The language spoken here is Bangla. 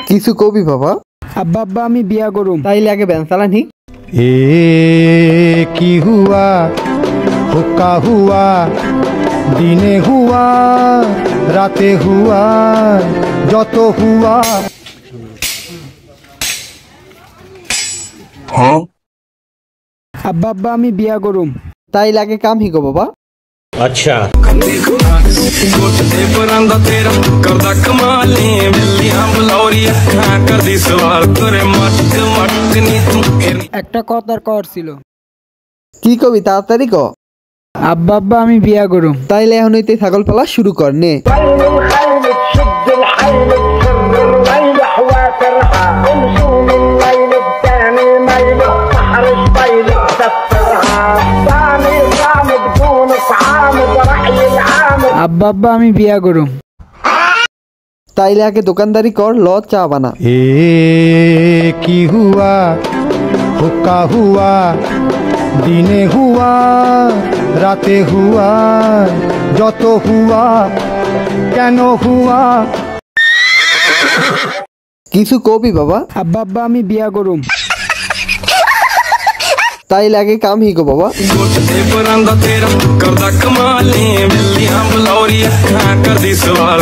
কিছু কবি বাবা। আব্বা আব্বা আমি বিয়া করুম। তাইলে আগে ব্যান চালানি। ए की हुआ हुक्का हुआ दिने हुआ राते हुआ যত हुआ আব্বা আব্বা আমি বিয়া করুম। তাইলে আগে কাম হিকো বাবা। अच्छा একটা কথার কর ছিল। কি কবি তাড়াতাড়ি ক। আব্বা আব্বা আমি বিয়া করুম। তাইলে এখন হইতে ছাগল পালা শুরু কর নে। আব্বা আব্বা আমি বিয়া করুম। তাইলে আগে দোকানদারি কর, ল চা বানা। ए की हुआ हुक्का हुआ दिने हुआ राते हुआ যত हुआ কেন हुआ কিছু কবি বাবা। আব্বা আব্বা আমি বিয়া করুম। তাইলে আগে কাম হিকো বাবা। करदा कमाल ने बिल्लियां बलौरिया कर दी सवाल।